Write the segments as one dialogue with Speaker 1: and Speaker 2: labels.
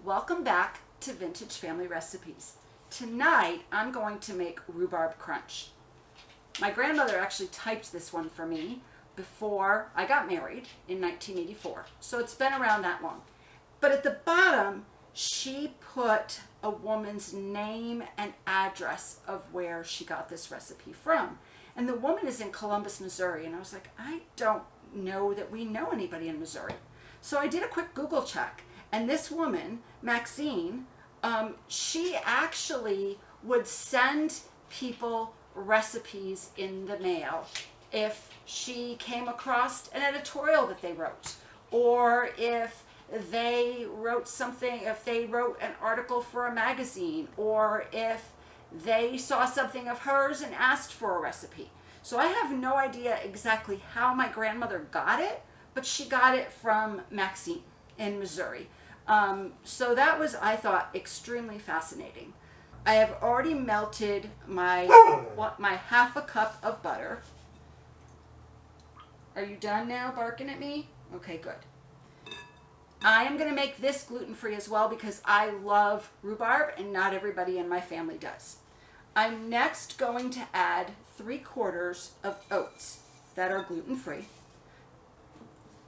Speaker 1: Welcome back to Vintage Family Recipes. Tonight I'm going to make Rhubarb Crunch. My grandmother actually typed this one for me before I got married in 1984, so it's been around that long. But at the bottom she put a woman's name and address of where she got this recipe from. And the woman is in Columbus, Missouri, and I was like, I don't know that we know anybody in Missouri. So I did a quick Google check, and this woman, Maxine, she actually would send people recipes in the mail if she came across an editorial that they wrote, or if they wrote something, if they wrote an article for a magazine, or if they saw something of hers and asked for a recipe. So I have no idea exactly how my grandmother got it, but she got it from Maxine in Missouri. So that was, I thought, extremely fascinating. I have already melted my half a cup of butter. Are you done now barking at me? Okay, good. I am going to make this gluten-free as well because I love rhubarb and not everybody in my family does. I'm next going to add 3/4 of oats that are gluten-free.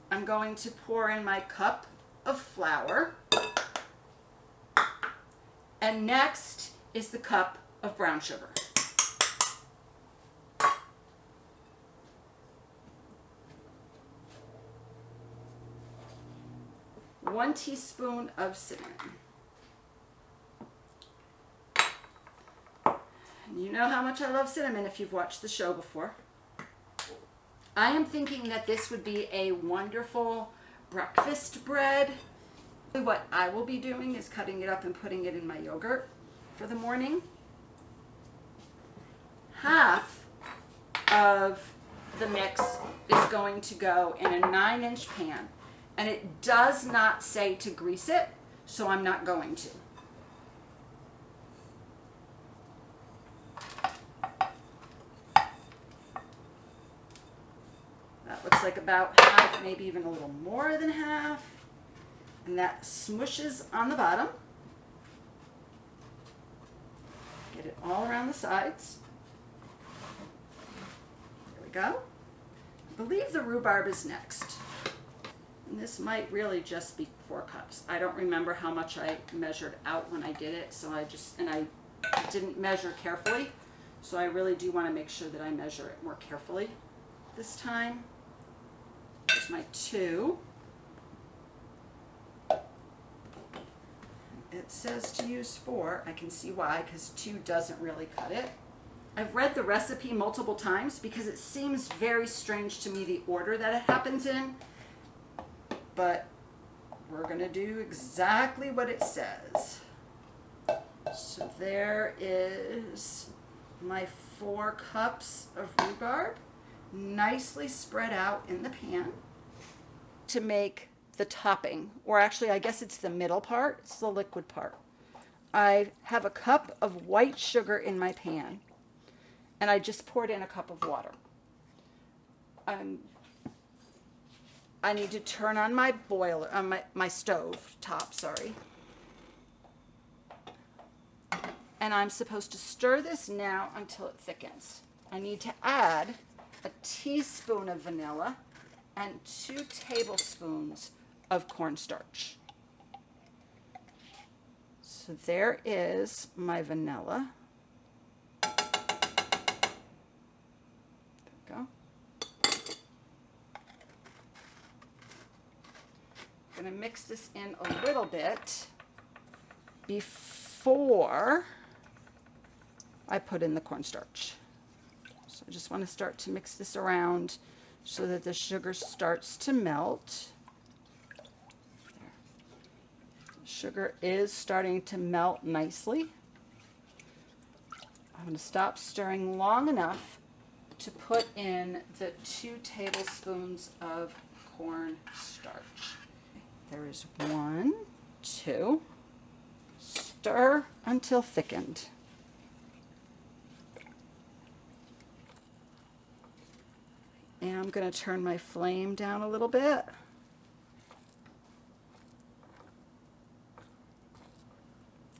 Speaker 1: I'm going to pour in my cup of flour. And next is the cup of brown sugar. One teaspoon of cinnamon. You know how much I love cinnamon if you've watched the show before. I am thinking that this would be a wonderful breakfast bread. What I will be doing is cutting it up and putting it in my yogurt for the morning. Half of the mix is going to go in a 9-inch pan. And it does not say to grease it, so I'm not going to. That looks like about half, maybe even a little more than half. And that smushes on the bottom. Get it all around the sides. There we go. I believe the rhubarb is next. And this might really just be 4 cups. I don't remember how much I measured out when I did it, so I didn't measure carefully. So I really do want to make sure that I measure it more carefully this time. Here's my 2. It says to use 4. I can see why, because 2 doesn't really cut it. I've read the recipe multiple times because it seems very strange to me the order that it happens in. But we're going to do exactly what it says. So there is my 4 cups of rhubarb, nicely spread out in the pan. To make the topping, or actually I guess it's the middle part, it's the liquid part. I have a cup of white sugar in my pan, and I just poured in a cup of water. I need to turn on my boiler, my stove top, sorry. And I'm supposed to stir this now until it thickens. I need to add a teaspoon of vanilla and 2 tablespoons of cornstarch. So there is my vanilla. There we go. I'm going to mix this in a little bit before I put in the cornstarch. So I just want to start to mix this around so that the sugar starts to melt. There. The sugar is starting to melt nicely. I'm going to stop stirring long enough to put in the 2 tablespoons of cornstarch. There is 1, 2. Stir until thickened. And I'm going to turn my flame down a little bit.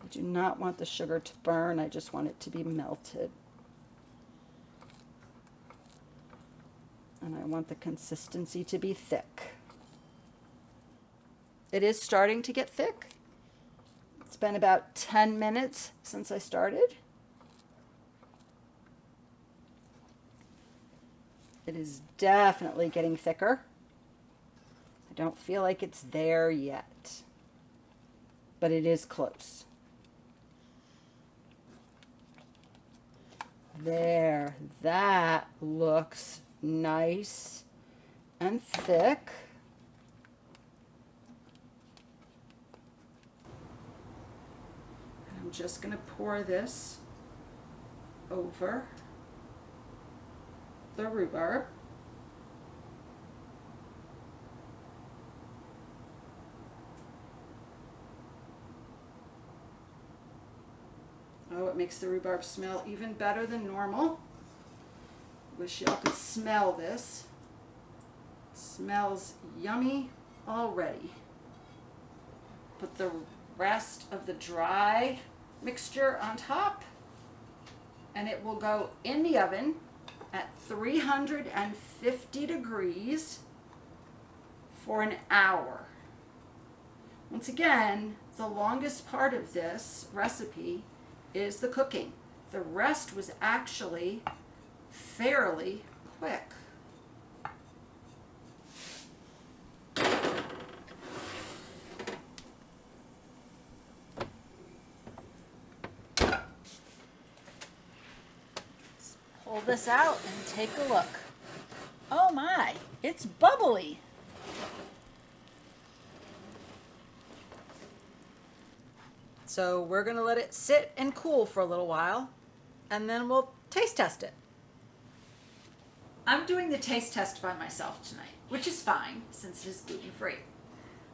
Speaker 1: do not want the sugar to burn. I just want it to be melted. And I want the consistency to be thick. It is starting to get thick. It's been about 10 minutes since I started. It is definitely getting thicker. I don't feel like it's there yet, but it is close. There, that looks nice and thick. I'm just going to pour this over the rhubarb. Oh, it makes the rhubarb smell even better than normal. Wish y'all could smell this. It smells yummy already. Put the rest of the dry mixture on top, and it will go in the oven at 350 degrees for an hour. Once again, the longest part of this recipe is the cooking. The rest was actually fairly quick. Let's pull this out and take a look. Oh my, it's bubbly. So we're going to let it sit and cool for a little while, and then we'll taste test it. I'm doing the taste test by myself tonight, which is fine since it is gluten-free.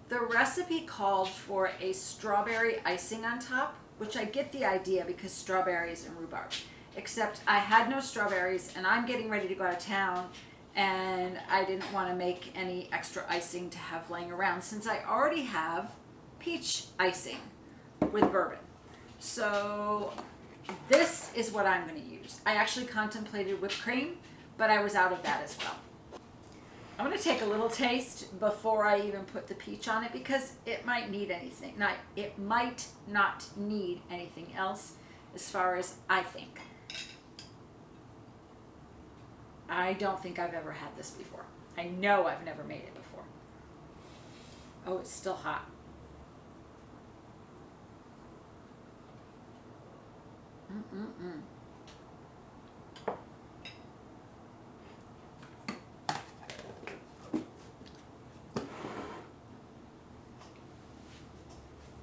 Speaker 1: The recipe called for a strawberry icing on top, which I get the idea because strawberries and rhubarb. Except I had no strawberries and I'm getting ready to go out of town, and I didn't want to make any extra icing to have laying around since I already have peach icing with bourbon. So this is what I'm going to use. I actually contemplated whipped cream, but I was out of that as well. I'm going to take a little taste before I even put the peach on it because it might need anything. It might not need anything else as far as I think. I don't think I've ever had this before. I know I've never made it before. Oh, it's still hot.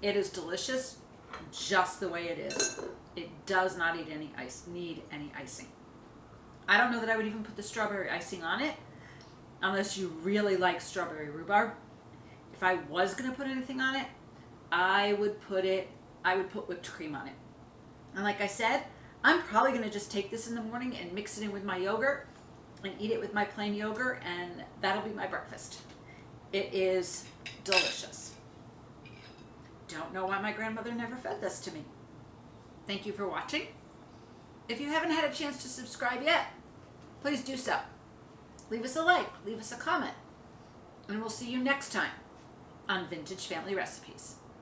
Speaker 1: It is delicious just the way it is. It does not need any icing. I don't know that I would even put the strawberry icing on it unless you really like strawberry rhubarb. If I was going to put anything on it, I would put whipped cream on it. And like I said, I'm probably going to just take this in the morning and mix it in with my yogurt and eat it with my plain yogurt, and that'll be my breakfast. It is delicious. Don't know why my grandmother never fed this to me. Thank you for watching. If you haven't had a chance to subscribe yet, please do so. Leave us a like, leave us a comment, and we'll see you next time on Vintage Family Recipes.